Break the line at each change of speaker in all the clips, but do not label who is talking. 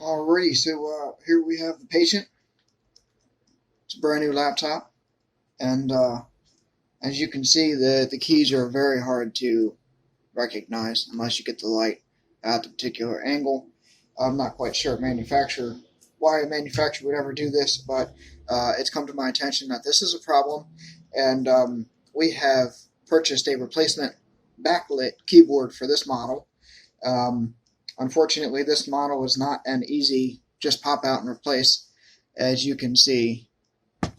Alrighty, so here we have the patient. It's a brand new laptop, and as you can see, the keys are very hard to recognize unless you get the light at the particular angle. I'm not quite sure why a manufacturer would ever do this, but it's come to my attention that this is a problem, and we have purchased a replacement backlit keyboard for this model. Unfortunately, this model is not an easy just pop out and replace. As you can see,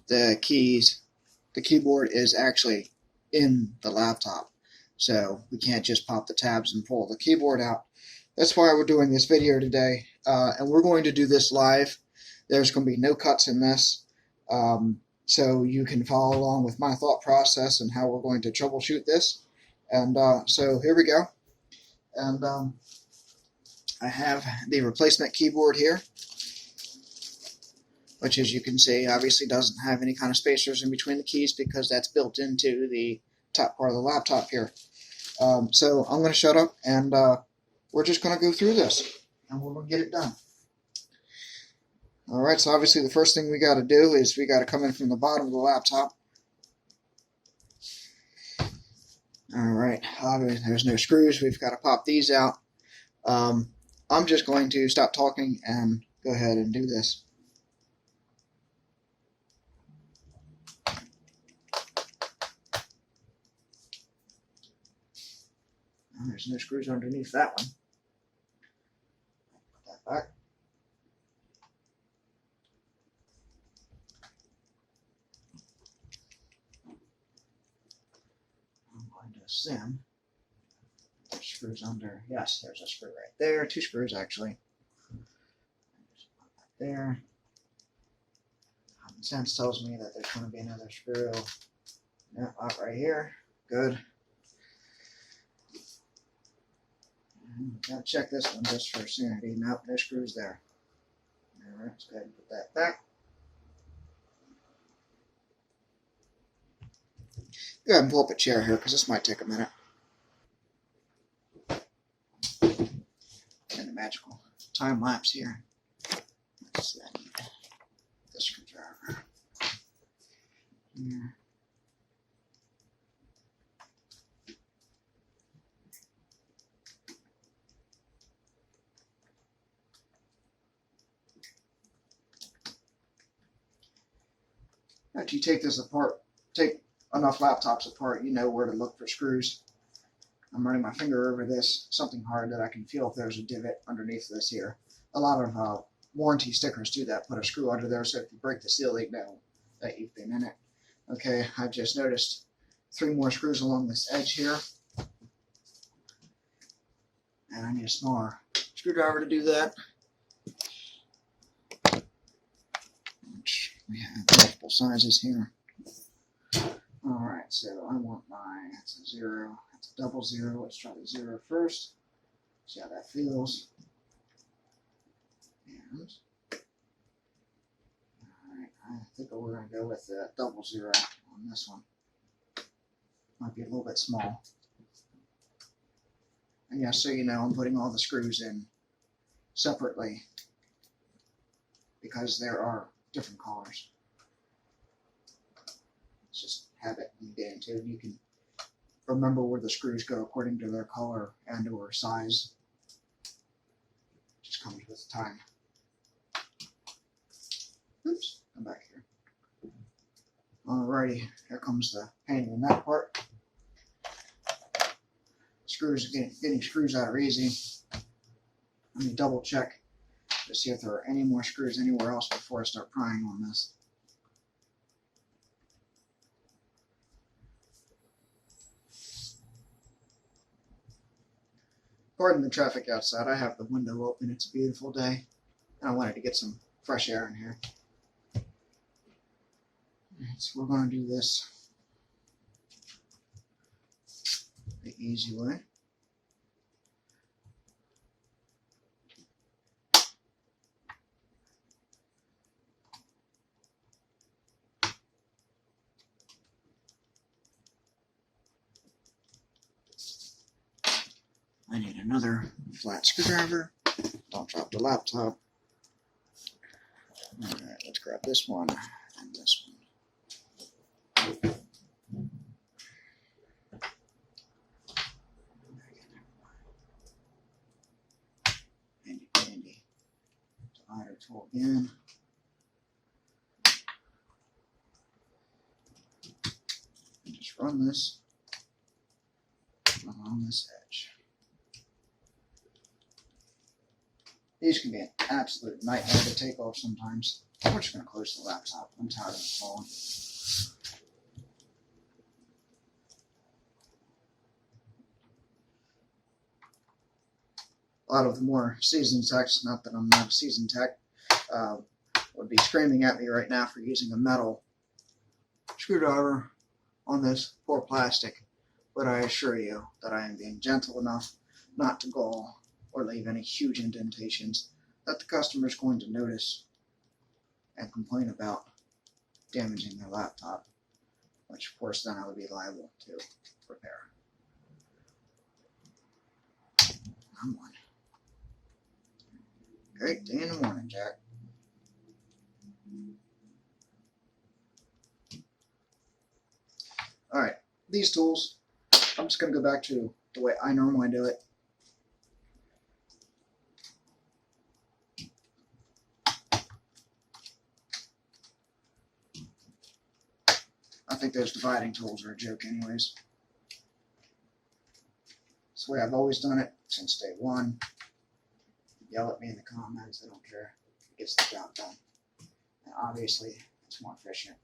the keyboard is actually in the laptop, so we can't just pop the tabs and pull the keyboard out. That's why we're doing this video today, and we're going to do this live. There's going to be no cuts in this, so you can follow along with my thought process and how we're going to troubleshoot this. And so here we go. And I have the replacement keyboard here, which, as you can see, obviously doesn't have any kind of spacers in between the keys because that's built into the top part of the laptop here. So I'm going to shut up, and we're just going to go through this, and we're going to get it done. Alright, so obviously the first thing we got to do is we got to come in from the bottom of the laptop. Alright, there's no screws. We've got to pop these out. I'm just going to stop talking and go ahead and do this. There's no screws underneath that one. Put that back. I'm going to assume there's screws under. Yes, there's a screw right there. Two screws, actually. Just put that there. Common sense tells me that there's going to be another screw. Yeah, right here. Good. Gotta check this one just for sanity. Nope, no screws there. Alright, let's go ahead and put that back. Go ahead and pull up a chair here because this might take a minute. And the magical time lapse here. Let's see, I need this screwdriver. Here. After you take this apart, take enough laptops apart, you know where to look for screws. I'm running my finger over this, something hard that I can feel if there's a divot underneath this here. A lot of warranty stickers do that, put a screw under there so if you break the seal, they know that you've been in it. Okay, I've just noticed 3 more screws along this edge here. And I need a smaller screwdriver to do that. Which we have multiple sizes here. Alright, so I want that's a 0, that's a double 0. Let's try the 0 first. See how that feels. And alright, I think we're going to go with the double 0 on this one. Might be a little bit small. And yeah, so you know, I'm putting all the screws in separately because there are different colors. It's just habit you get into, and you can remember where the screws go according to their color and or size. Just comes with time. Oops, come back here. Alrighty, here comes the pain in that part. Screws, getting screws out are easy. Let me double check to see if there are any more screws anywhere else before I start prying on this. Pardon the traffic outside. I have the window open. It's a beautiful day, and I wanted to get some fresh air in here. Alright, so we're going to do this the easy way. I need another flat screwdriver. Don't drop the laptop. Alright, let's grab this one and this one. Handy dandy. Divider tool again. And just run this along this edge. These can be an absolute nightmare to take off sometimes. We're just going to close the laptop. I'm tired of it falling. A lot of the more seasoned techs, not that I'm not a seasoned tech, would be screaming at me right now for using a metal screwdriver on this poor plastic. But I assure you that I am being gentle enough not to gall or leave any huge indentations that the customer is going to notice and complain about damaging their laptop, which of course then I would be liable to repair. I'm one. Great day in the morning, Jack. Alright, these tools, I'm just going to go back to the way I normally do it. I think those dividing tools are a joke anyways. It's the way I've always done it since day one. Yell at me in the comments, I don't care. It gets the job done. And obviously, it's more efficient.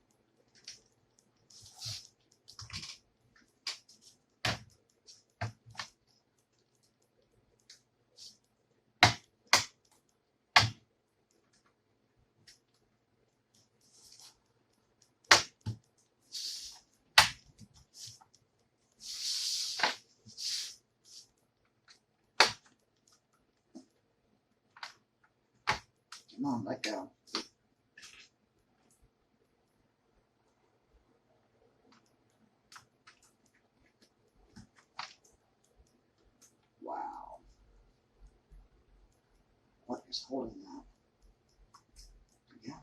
Come on, let go. Wow. What is holding that together?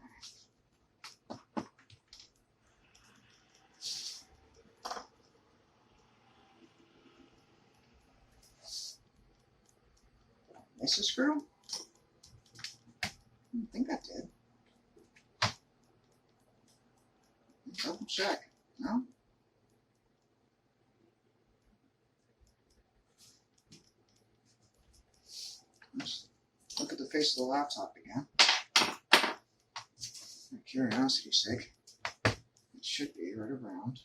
Miss a screw? I think I did. Double check. No? Let's look at the face of the laptop again. For curiosity's sake. It should be right around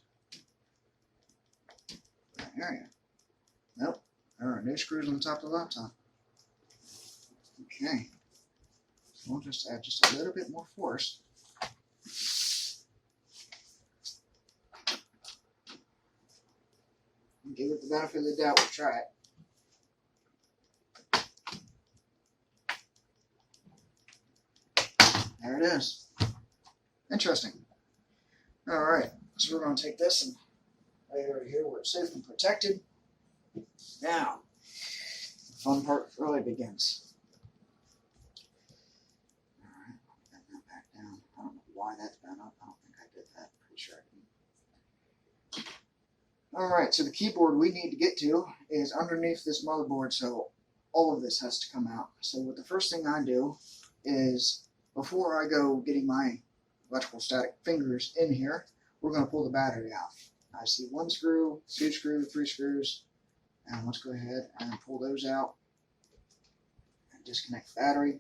that area. Nope. There are no screws on the top of the laptop. Okay. So we'll just add just a little bit more force. And give it the benefit of the doubt. We'll try it. There it is. Interesting. Alright, so we're going to take this and lay it over here where it's safe and protected. Now, the fun part really begins. Alright, bend that back down. I don't know why that's bent up. I don't think I did that. Pretty sure I didn't. Alright, so the keyboard we need to get to is underneath this motherboard, so all of this has to come out. So what the first thing I do is, before I go getting my electrical static fingers in here, we're going to pull the battery out. I see 1 screw, 2 screws, 3 screws, and let's go ahead and pull those out and disconnect the battery.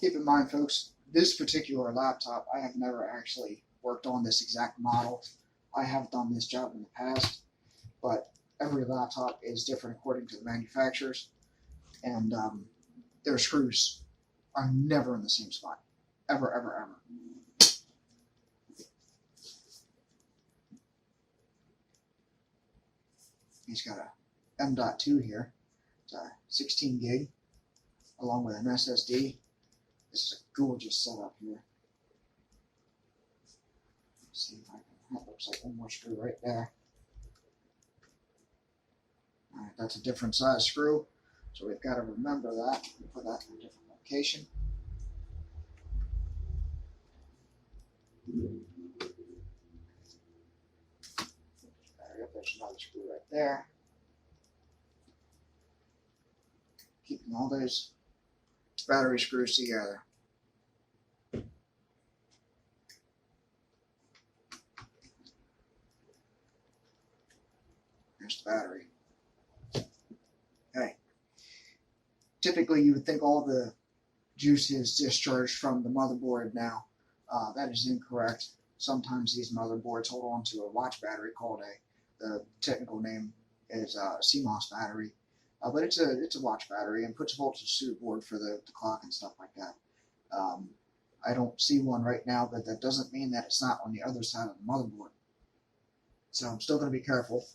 Keep in mind, folks, this particular laptop, I have never actually worked on this exact model. I have done this job in the past, but every laptop is different according to the manufacturers, and their screws are never in the same spot. Ever, ever, ever. He's got a M.2 here. It's a 16 gig, along with an SSD. This is a gorgeous setup here. Let's see if I can, that looks like one more screw right there. That's a different size screw, so we've got to remember that and put that in a different location. There's another screw right there. Keeping all those battery screws together. There's the battery. Okay. Typically, you would think all the juice is discharged from the motherboard now. That is incorrect. Sometimes these motherboards hold on to a watch battery called the technical name is CMOS battery. But it's a watch battery and puts voltage to the board for the clock and stuff like that. I don't see one right now, but that doesn't mean that it's not on the other side of the motherboard. So I'm still going to be careful.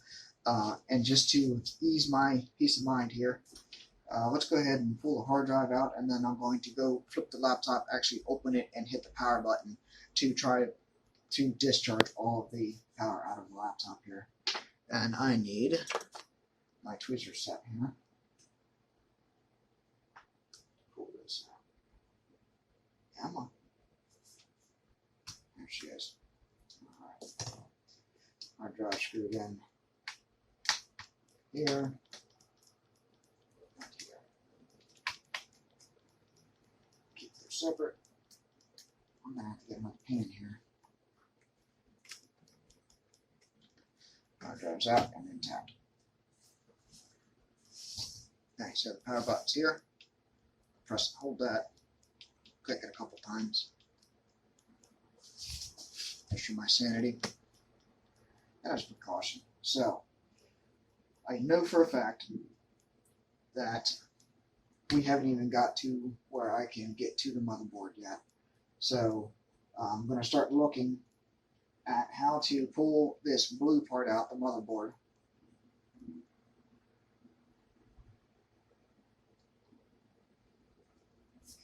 And just to ease my peace of mind here, let's go ahead and pull the hard drive out, and then I'm going to go flip the laptop, actually open it, and hit the power button to try to discharge all of the power out of the laptop here. And I need my tweezer set here. Pull this out. Come on. There she is. Alright. Hard drive screwed in here. And here. Keep them separate. I'm going to have to get another pin here. Hard drive's out and intact. Okay, so the power button's here. Press and hold that. Click it a couple times. Issue my sanity. As a precaution. So, I know for a fact that we haven't even got to where I can get to the motherboard yet. So, I'm going to start looking at how to pull this blue part out, the motherboard.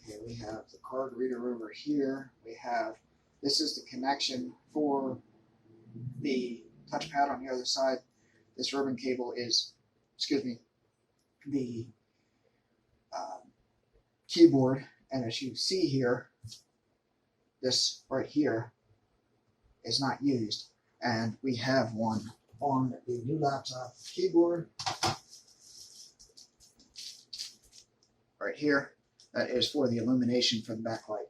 Okay, we have the card reader over here. We have, this is the connection for the touchpad on the other side. This ribbon cable is, the keyboard. And as you see here, this right here is not used. And we have one on the new laptop keyboard right here. That is for the illumination for the backlight.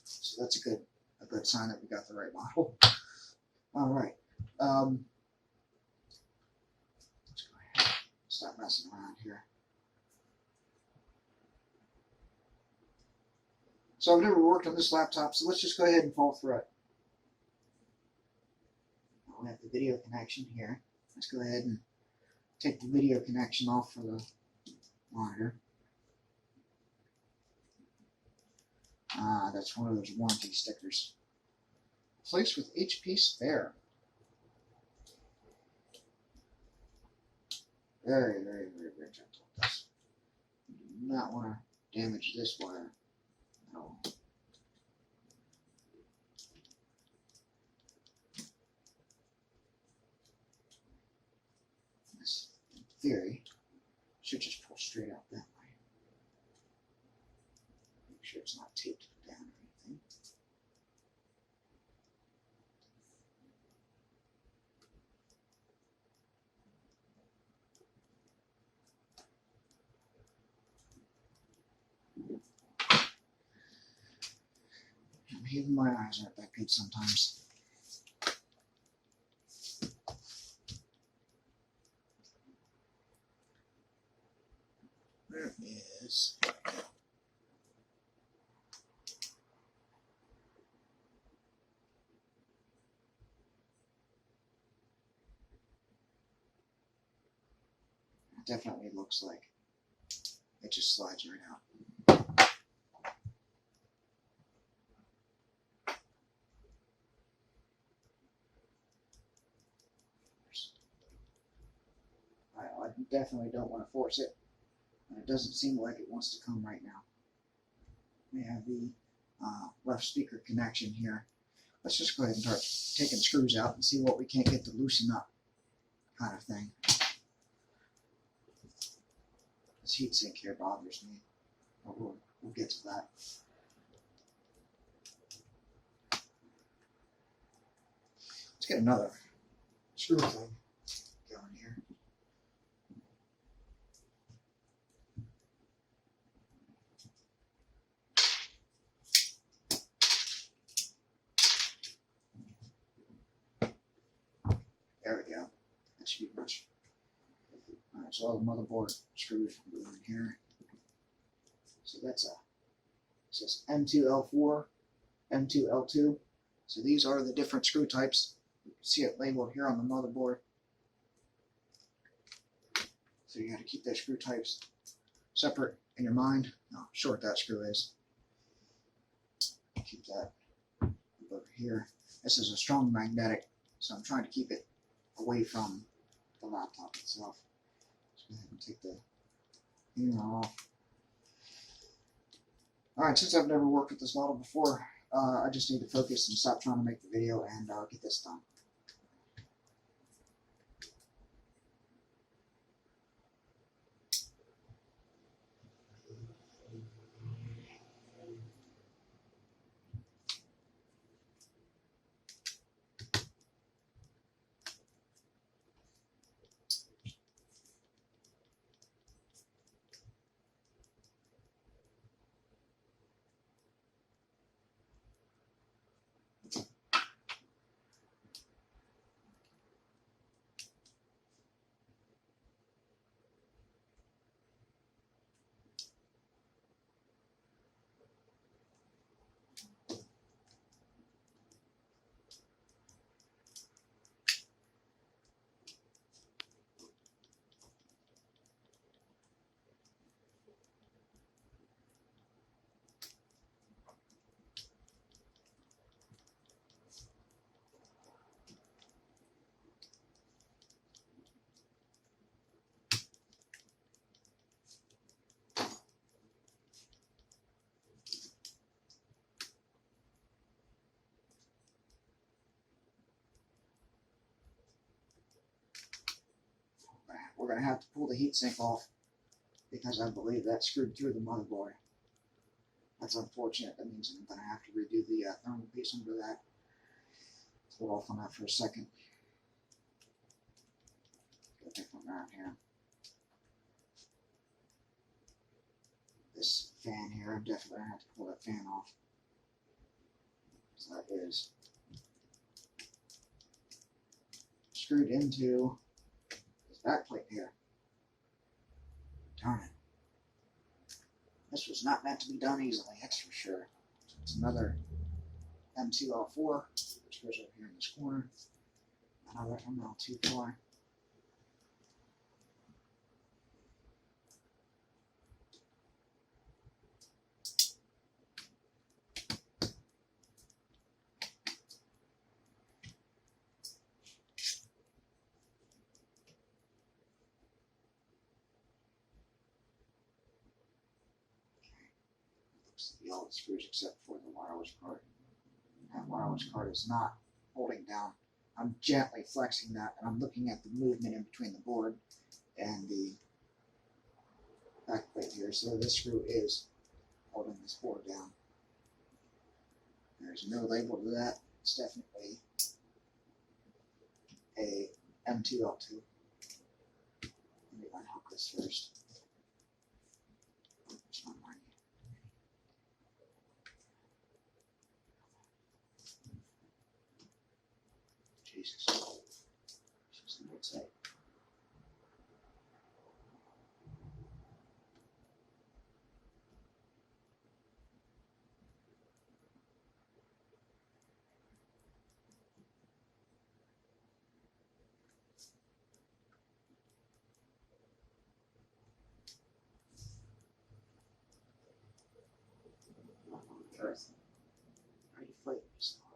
So that's a good sign that we got the right model. All right. Let's go ahead and stop messing around here. So I've never worked on this laptop, so let's just go ahead and fall through it. We have the video connection here. Let's go ahead and take the video connection off for the monitor. That's one of those warranty stickers. Place with HP spare. Very, very, very, very gentle with this. You do not want to damage this wire at all. This, in theory, should just pull straight out that way. Make sure it's not taped down or anything. Even my eyes aren't that good sometimes. There is. It definitely looks like it just slides right out. I definitely don't want to force it. And it doesn't seem like it wants to come right now. We have the left speaker connection here. Let's just go ahead and start taking screws out and see what we can't get to loosen up, kind of thing. This heatsink here bothers me, but we'll get to that. Let's get another screw thing going here. There we go. That should be much. Alright, so all the motherboard screws go in here. So that's it says M2L4, M2L2. So these are the different screw types. You can see it labeled here on the motherboard. So you got to keep those screw types separate in your mind. How short that screw is. Keep that over here. This is a strong magnetic, so I'm trying to keep it away from the laptop itself. Just go ahead and take the hammer off. Alright, since I've never worked with this model before, I just need to focus and stop trying to make the video and get this done. We're going to have to pull the heatsink off because I believe that screwed through the motherboard. That's unfortunate. That means I'm going to have to redo the thermal piece under that. Let's hold off on that for a second. Go different around here. This fan here, I'm definitely going to have to pull that fan off. So that is screwed into this back plate here. Darn it. This was not meant to be done easily, that's for sure. So it's another M2L4, which goes up here in this corner. Another ML24. All the screws except for the wireless card. That wireless card is not holding down. I'm gently flexing that, and I'm looking at the movement in between the board and the back plate here. So this screw is holding this board down. There's no label to that. It's definitely a M2L2. Let me unhook this first. It's not mine. Jesus. She's the outside. Earth. How do you fight this hard?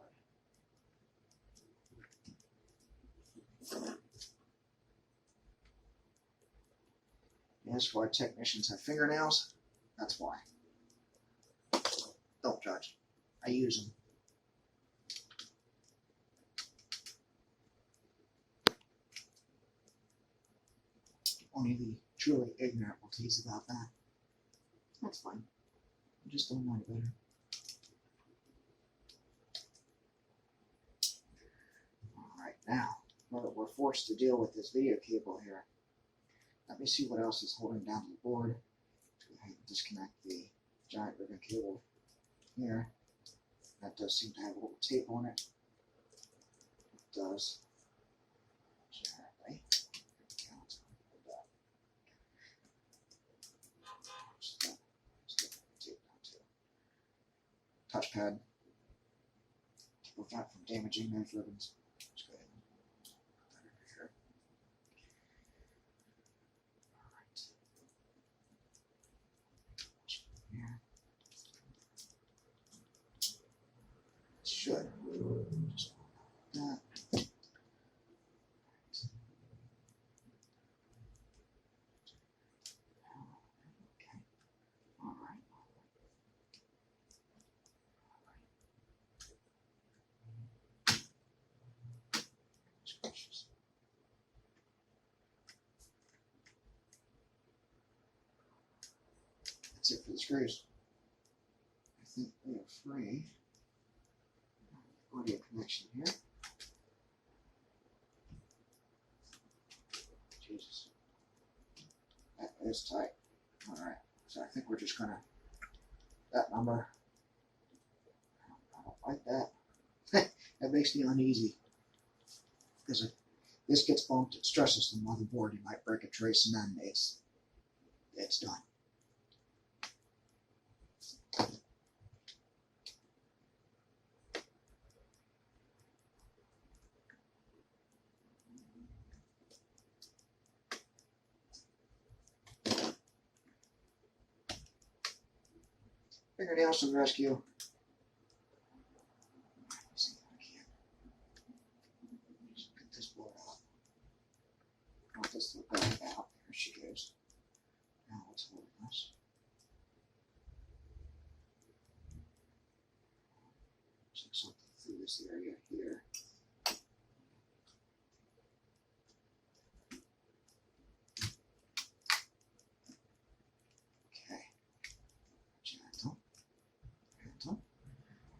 That's why technicians have fingernails. That's why. Don't judge. I use them. Only the truly ignorant will tease about that. That's fine. I just don't want it better. Alright, now, we're forced to deal with this video cable here. Let me see what else is holding down the board. Go ahead and disconnect the giant ribbon cable here. That does seem to have a little tape on it. It does. Generally. Touchpad. To prevent from damaging those ribbons. Let's go ahead and put that over here. Alright. Yeah. It should. Just that. That's it for the screws. I think we are free. Audio connection here. Jesus. That is tight. Alright. So I think we're just gonna that number. I don't like that. That makes me uneasy. Because if this gets bumped, it stresses the motherboard. You might break a trace and then it's done. Fingernails to the rescue. Let's see if I can. Just pick this board out. Want this to go out. There she goes. Now let's hold this. Looks like something through this area here. Okay. Gentle. Gentle.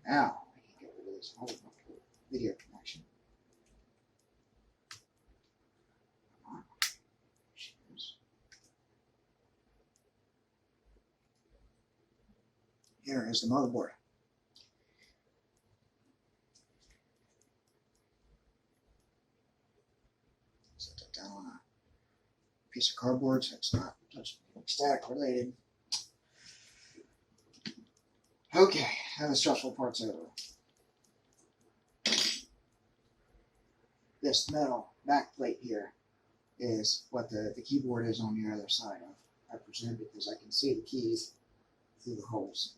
Now I can get rid of this whole video connection. Here is the motherboard. Set that down on a piece of cardboard so it's not static related. Okay, now the stressful part's over. This metal back plate here is what the keyboard is on the other side of, I presume, because I can see the keys through the holes.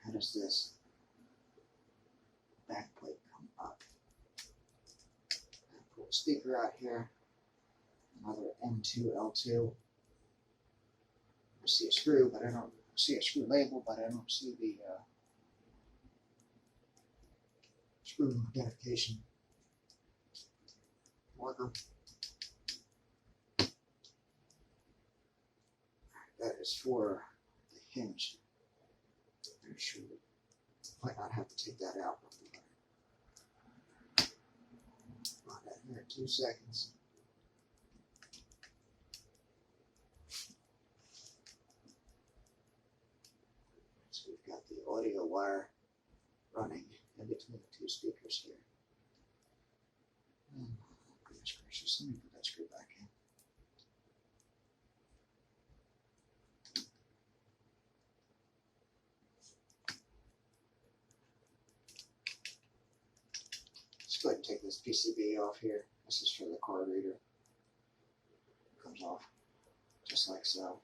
How does this back plate come up? I pull the speaker out here, another M2 L2. I see a screw, but I don't see a screw label, but I don't see the screw identification marker. That is for the hinge. I'm sure we might not have to take that out. On that here in 2 seconds. So we've got the audio wire running in between the 2 speakers here. Oh, goodness gracious, let me put that screw back in. Let's go ahead and take this PCB off here. This is for the card reader. It comes off just like so.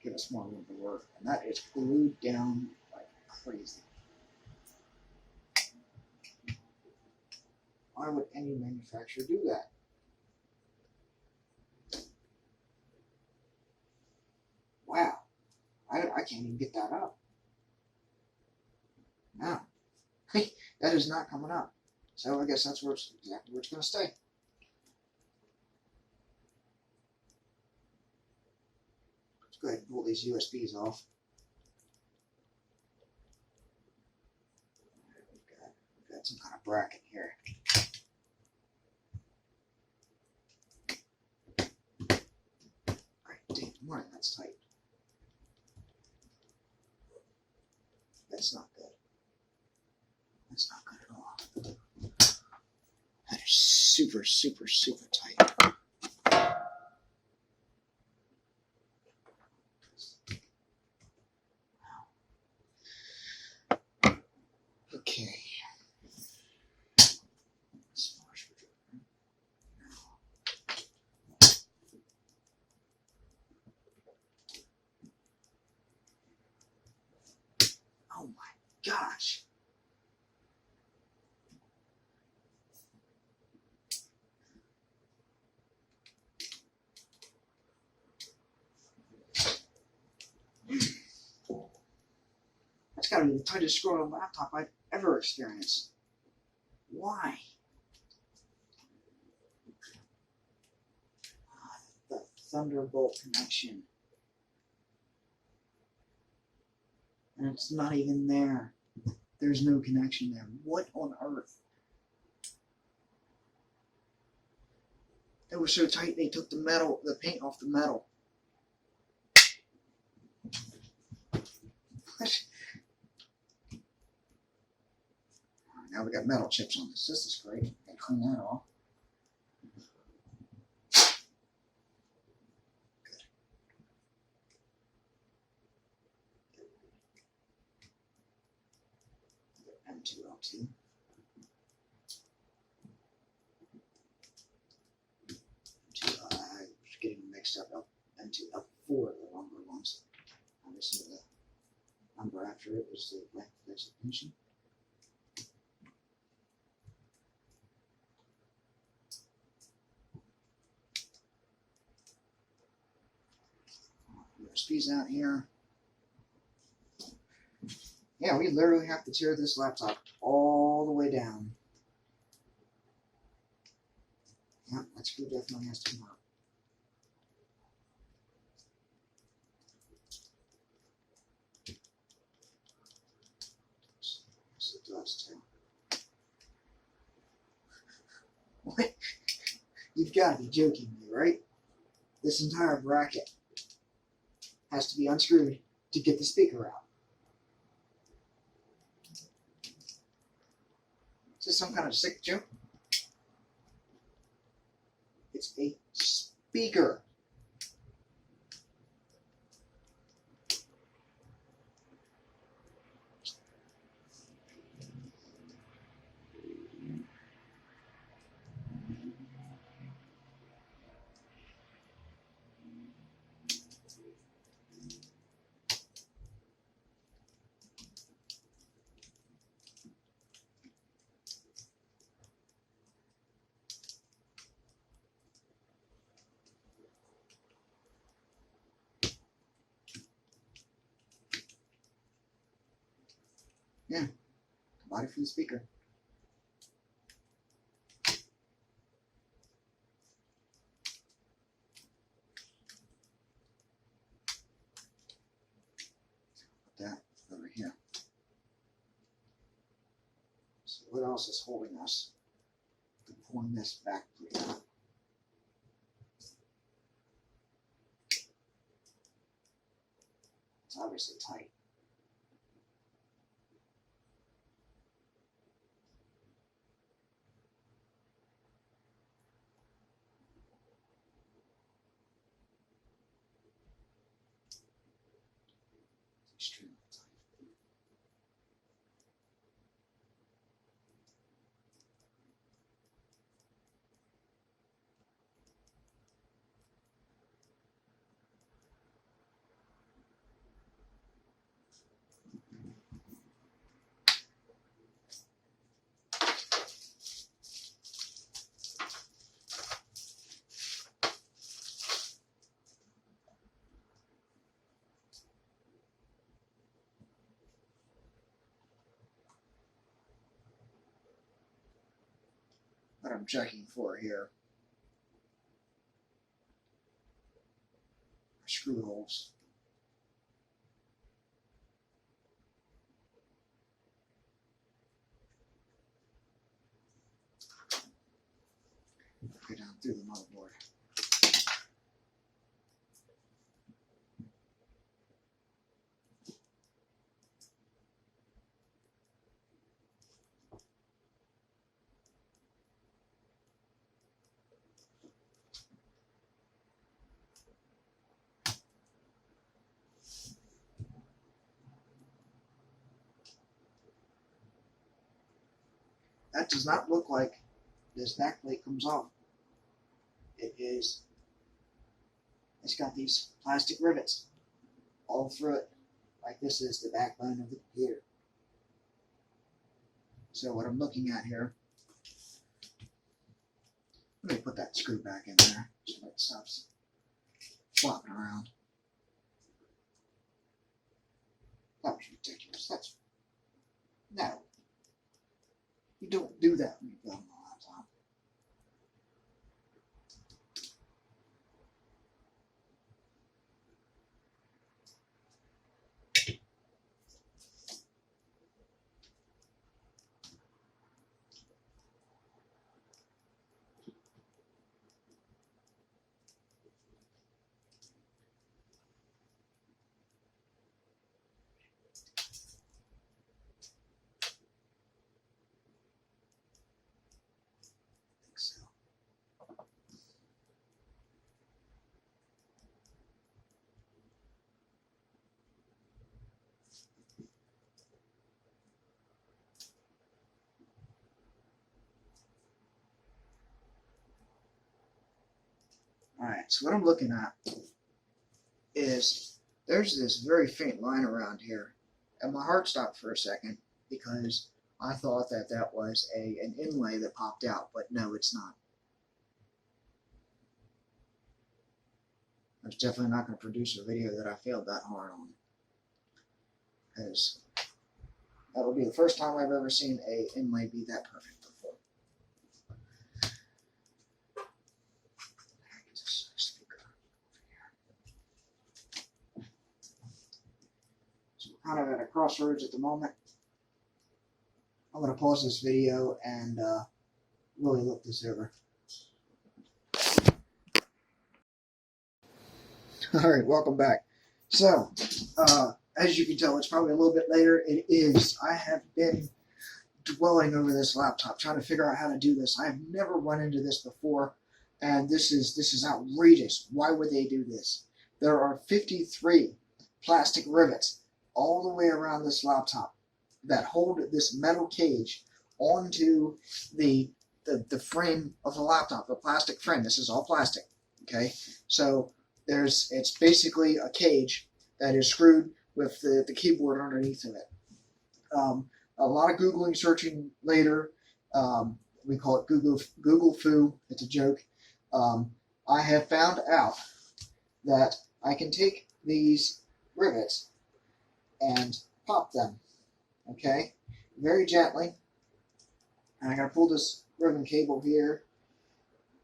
Give us more room to work. And that is glued down like crazy. Why would any manufacturer do that? Wow. I can't even get that up. No. That is not coming up. So I guess that's where it's exactly where it's going to stay. go ahead and pull these USBs off. We've got some kind of bracket here. Alright, damn, morning, that's tight. That's not good. That's not good at all. That is super, super, super tight. Okay. Oh my gosh. That's gotta be the tightest screw on a laptop I've ever experienced. Why? The Thunderbolt connection. And it's not even there. There's no connection there. What on earth? It was so tight they took the paint off the metal. Now we got metal chips on this. This is great. I can clean that off. M2L2. I was getting mixed up. M2L4 are the longer ones. This is the number after it was the length of execution. USB's out here. Yeah, we literally have to tear this laptop all the way down. Yeah, that screw definitely has to come out. Yes, it does too. What? You've got to be joking me, right? This entire bracket has to be unscrewed to get the speaker out. Is this some kind of sick joke? It's a speaker. Yeah, body for the speaker. Put that over here. So what else is holding us from pulling this back pretty out? It's obviously tight. Extremely tight. What I'm checking for here are screw holes. Go down through the motherboard. That does not look like this back plate comes off. It's got these plastic rivets all through it, like this is the backbone of the computer. So what I'm looking at here, let me put that screw back in there so it stops flopping around. That was ridiculous. No. You don't do that when you're building a laptop. Alright, so what I'm looking at is there's this very faint line around here, and my heart stopped for a second because I thought that that was an inlay that popped out, but no, it's not. I was definitely not going to produce a video that I failed that hard on, because that would be the first time I've ever seen an inlay be that perfect before. So we're kind of at a crossroads at the moment. I'm going to pause this video and really look this over. Alright, welcome back. So, as you can tell, it's probably a little bit later. It is. I have been dwelling over this laptop, trying to figure out how to do this. I have never run into this before, and this is outrageous. Why would they do this? There are 53 plastic rivets all the way around this laptop that hold this metal cage onto the frame of the laptop, the plastic frame. This is all plastic, okay? So it's basically a cage that is screwed with the keyboard underneath of it. A lot of Googling, searching later. We call it Google Foo. It's a joke. I have found out that I can take these rivets and pop them, okay, very gently. And I'm going to pull this ribbon cable here.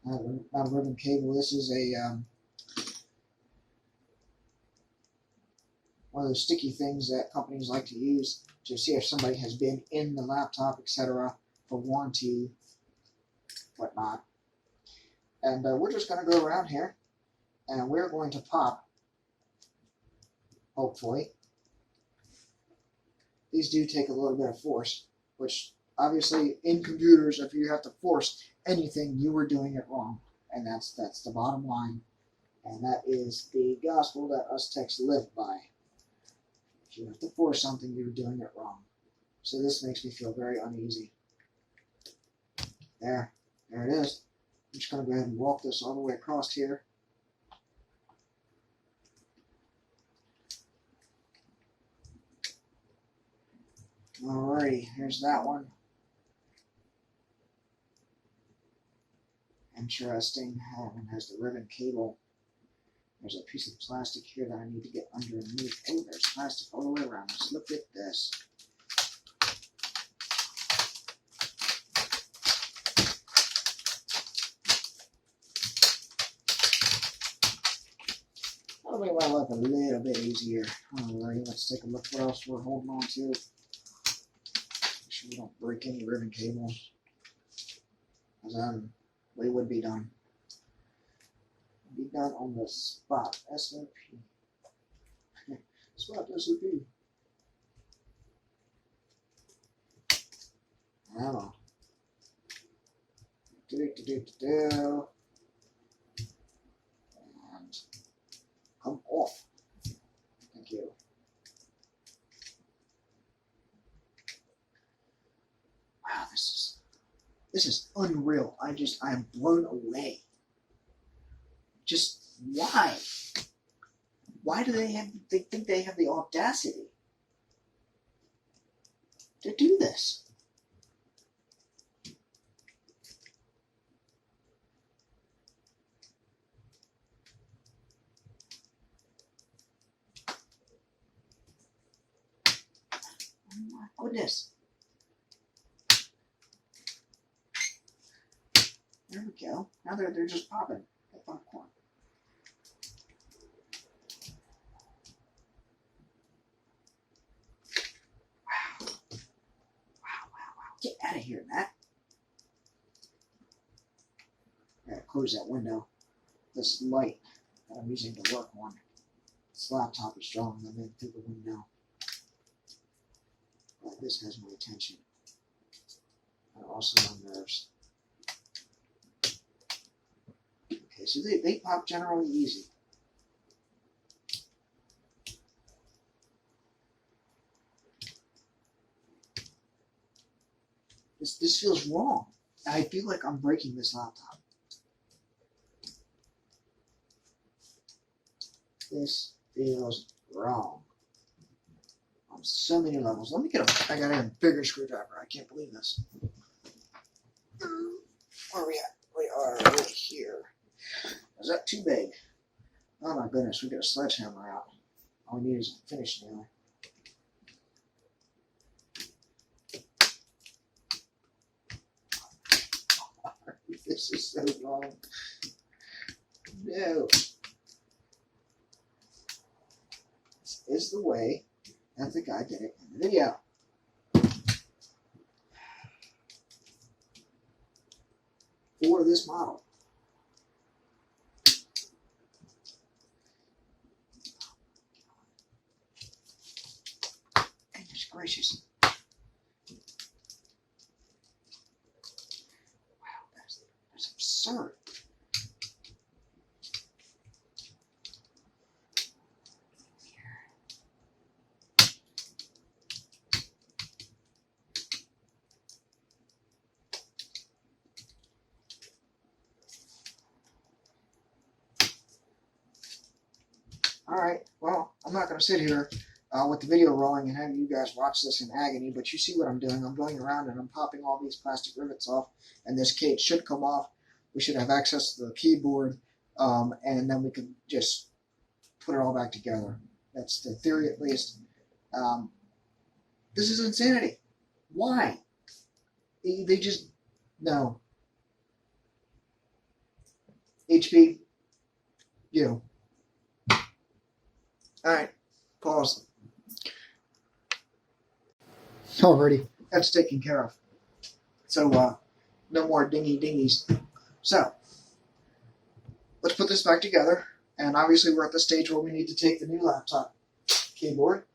Not a ribbon cable. This is a one of those sticky things that companies like to use to see if somebody has been in the laptop, etc., for warranty, whatnot. And we're just going to go around here, and we're going to pop, hopefully. These do take a little bit of force, which obviously in computers, if you have to force anything, you are doing it wrong. And that's the bottom line. And that is the gospel that us techs live by. If you have to force something, you're doing it wrong. So this makes me feel very uneasy. There it is. I'm just going to go ahead and walk this all the way across here. Alrighty, here's that one. Interesting how it has the ribbon cable. There's a piece of plastic here that I need to get underneath. Oh, there's plastic all the way around this. Look at this. That'll make my life a little bit easier. Alright, let's take a look what else we're holding on to. Make sure we don't break any ribbon cables. As I'm we would be done. Be done on the spot. SOP. Spot SOP. Oh. And come off. Thank you. Wow, this is unreal. I am blown away. Just why? Why do they think they have the audacity to do this? Oh my goodness. There we go. Now they're just popping the popcorn. Wow. Get out of here, Matt. I gotta close that window. This light that I'm using to work on. This laptop is drawing them in through the window. But this has my attention. And also my nerves. Okay, so they pop generally easy. This feels wrong. I feel like I'm breaking this laptop. This feels wrong on so many levels. Let me get I got a bigger screwdriver. I can't believe this. Where are we at? We are right here. Is that too big? Oh my goodness, we got a sledgehammer out. All we need is a finish nail. This is so wrong. No. This is the way that the guy did it in the video. For this model. Goodness gracious. Wow, that's absurd. Alright, well, I'm not going to sit here with the video rolling and have you guys watch this in agony, but you see what I'm doing. I'm going around and I'm popping all these plastic rivets off, and this cage should come off. We should have access to the keyboard, and then we can just put it all back together. That's the theory, at least. This is insanity. Why? They just... No. HP, you. Alright, pause. Alrighty, that's taken care of. So, no more dingies. So, let's put this back together. And obviously we're at the stage where we need to take the new laptop keyboard.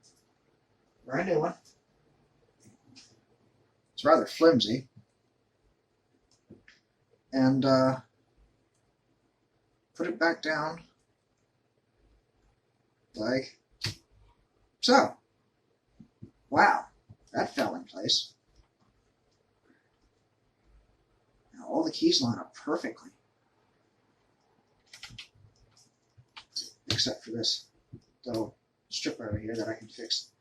Brand new one. It's rather flimsy. And, put it back down. Like so. Wow, that fell in place. Now all the keys line up perfectly. Except for this little strip over here that I can fix.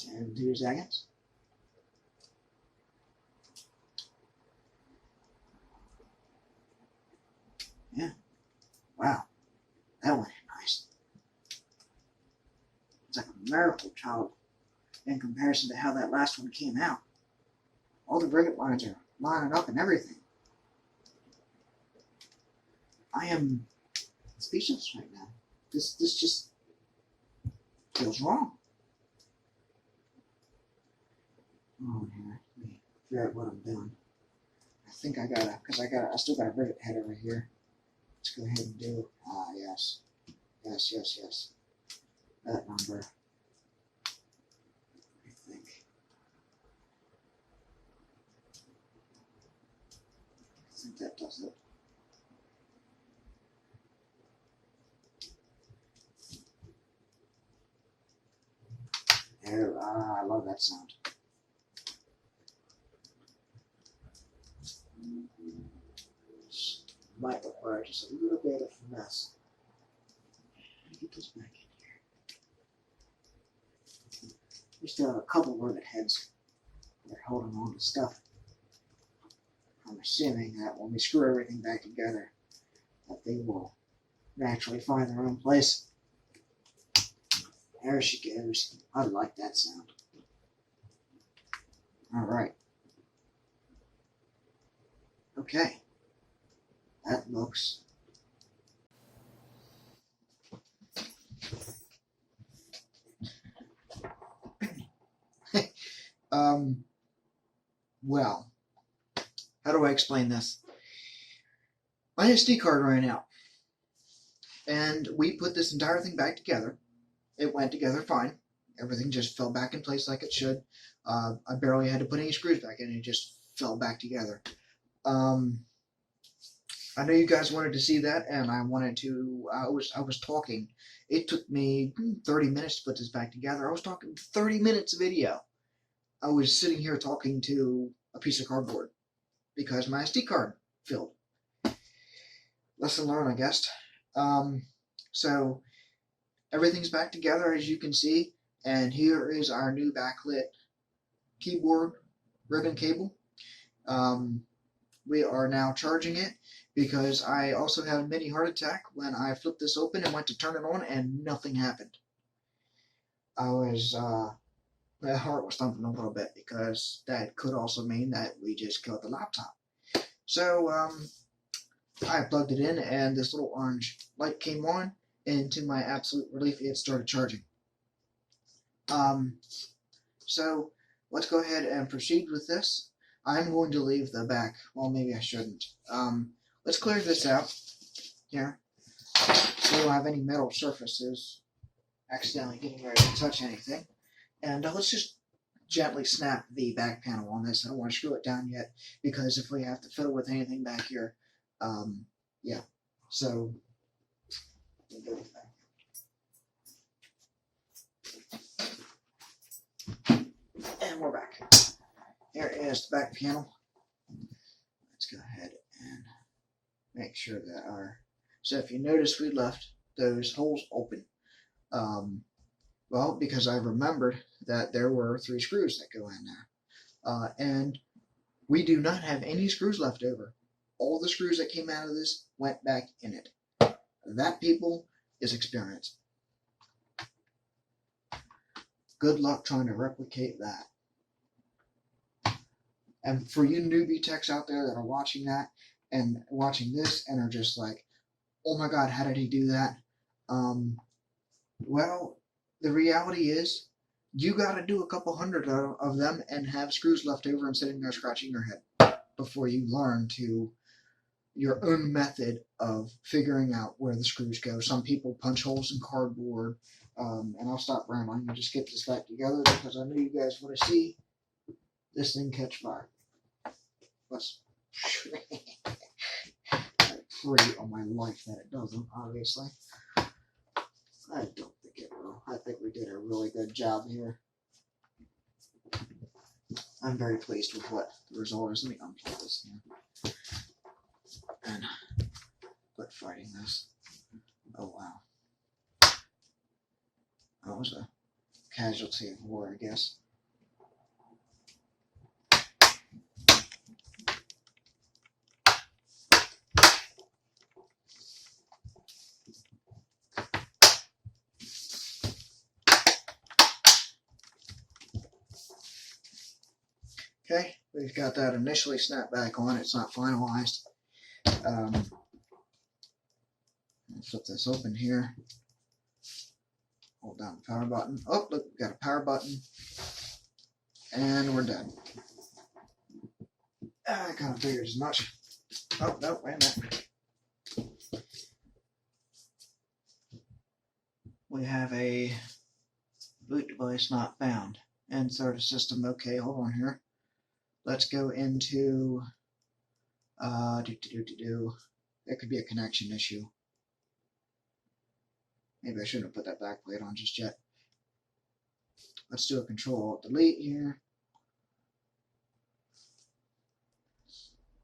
And here's Agnes. Yeah. Wow. That went in nice. It's like a miracle child in comparison to how that last one came out. All the rivet lines are lining up and everything. I am speechless right now. This just feels wrong. Oh, here, let me figure out what I'm doing. I think I still got a rivet head over here. Let's go ahead and do, yes. Yes. That number, I think that does it. There, I love that sound. Might require just a little bit of finesse. Get this back in here. We still have a couple rivet heads that are holding on to stuff. I'm assuming that when we screw everything back together, that they will naturally find their own place. There she goes. I like that sound. Alright. Okay. That looks well, how do I explain this? My SD card ran out, and we put this entire thing back together. It went together fine. Everything just fell back in place like it should. I barely had to put any screws back in. It just fell back together. I know you guys wanted to see that, and I wanted to. I was talking. It took me 30 minutes to put this back together. I was talking 30 minutes of video. I was sitting here talking to a piece of cardboard because my SD card filled. Lesson learned, I guess. So everything's back together, as you can see, and here is our new backlit keyboard ribbon cable. We are now charging it because I also had a mini heart attack when I flipped this open and went to turn it on and nothing happened. My heart was thumping a little bit because that could also mean that we just killed the laptop. So I plugged it in and this little orange light came on, and to my absolute relief it started charging. So let's go ahead and proceed with this. I'm going to leave the back. Well, maybe I shouldn't. Let's clear this out here so we don't have any metal surfaces accidentally getting ready to touch anything. And let's just gently snap the back panel on this. I don't want to screw it down yet because if we have to fiddle with anything back here, yeah. So we'll go with that. And we're back. Here is the back panel. Let's go ahead and make sure that so if you notice we left those holes open. Well, because I remembered that there were 3 screws that go in there. And we do not have any screws left over. All the screws that came out of this went back in it. That, people, is experience. Good luck trying to replicate that. And for you newbie techs out there that are watching that and watching this and are just like, oh my God, how did he do that? Well, the reality is you got to do a couple hundred of them and have screws left over and sitting there scratching your head before you learn to your own method of figuring out where the screws go. Some people punch holes in cardboard, and I'll stop rambling and just get this back together because I know you guys want to see this thing catch fire. Let's I pray on my life that it doesn't, obviously. I don't think it will. I think we did a really good job here. I'm very pleased with what the result is. Let me unplug this here and quit fighting this. Oh wow. That was a casualty of war, I guess. Okay, we've got that initially snapped back on. It's not finalized. Flip this open here. Hold down the power button. Oh, look, we've got a power button. And we're done. I kind of figured as much. Oh, no, wait a minute. We have a boot device not found. Insert a system. Okay, hold on here. Let's go into It could be a connection issue. Maybe I shouldn't have put that back plate on just yet. Let's do a Control-Alt-Delete here.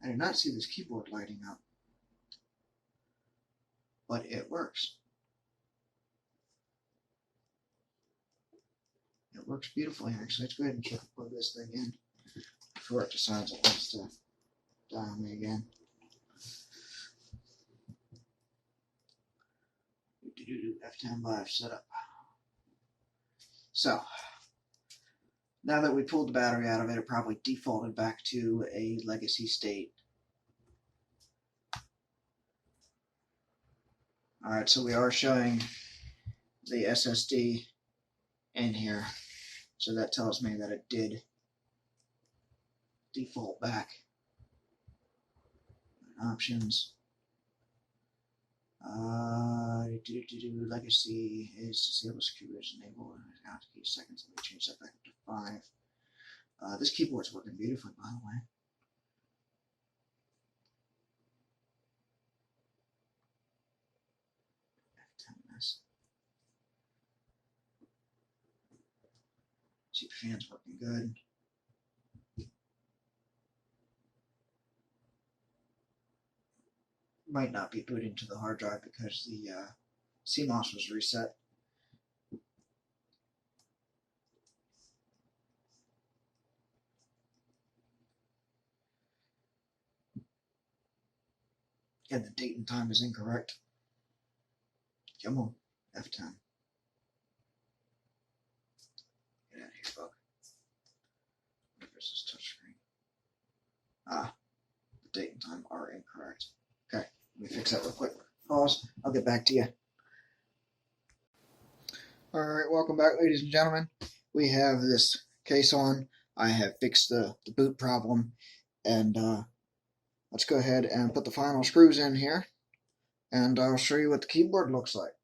I do not see this keyboard lighting up, but it works. It works beautifully, actually. Let's go ahead and plug this thing in before it decides it wants to die on me again. F10 Live setup. So, now that we pulled the battery out of it, it probably defaulted back to a legacy state. Alright, so we are showing the SSD in here. So that tells me that it did default back. Options. Legacy is disable, security is enabled, and out to key seconds. Let me change that back up to 5. This keyboard's working beautifully, by the way. F10 Super fan's working good. Might not be booting to the hard drive because the CMOS was reset. And the date and time is incorrect. Come on, F10. Get out of here, bug. Where's this touchscreen? Ah, the date and time are incorrect. Okay, let me fix that real quick. Pause. I'll get back to you. Alright, welcome back, ladies and gentlemen. We have this case on. I have fixed the boot problem, and let's go ahead and put the final screws in here, and I'll show you what the keyboard looks like.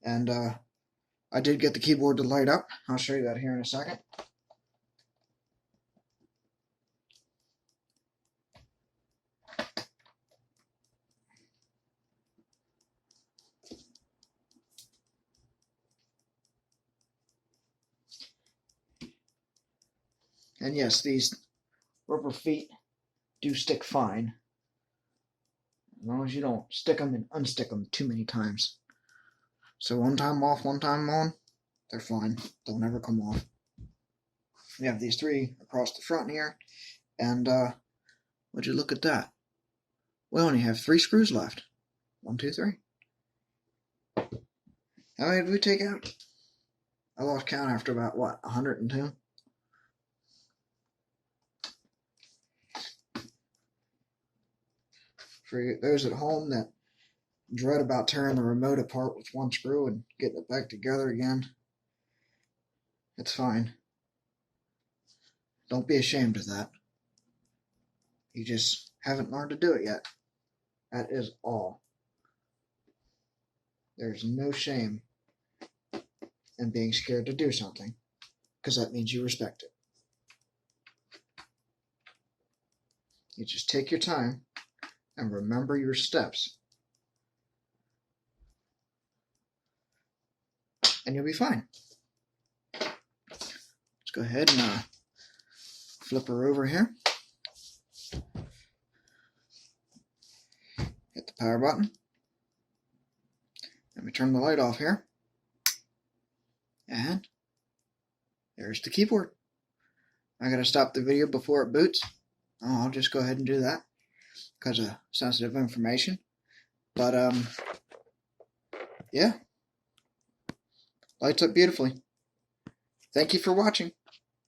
And I did get the keyboard to light up. I'll show you that here in a second. And yes, these rubber feet do stick fine, as long as you don't stick them and unstick them too many times. So one time off, one time on, they're fine. They'll never come off. We have these 3 across the front here, and would you look at that? We only have 3 screws left. 1, 2, 3. How many did we take out? I lost count after about, what, 102? For those at home that dread about tearing the remote apart with 1 screw and getting it back together again, it's fine. Don't be ashamed of that. You just haven't learned to do it yet. That is all. There's no shame in being scared to do something, because that means you respect it. You just take your time and remember your steps, and you'll be fine. Let's go ahead and flip her over here. Hit the power button. Let me turn the light off here. And there's the keyboard. I gotta stop the video before it boots. Oh, I'll just go ahead and do that because of sensitive information. But yeah, lights up beautifully. Thank you for watching.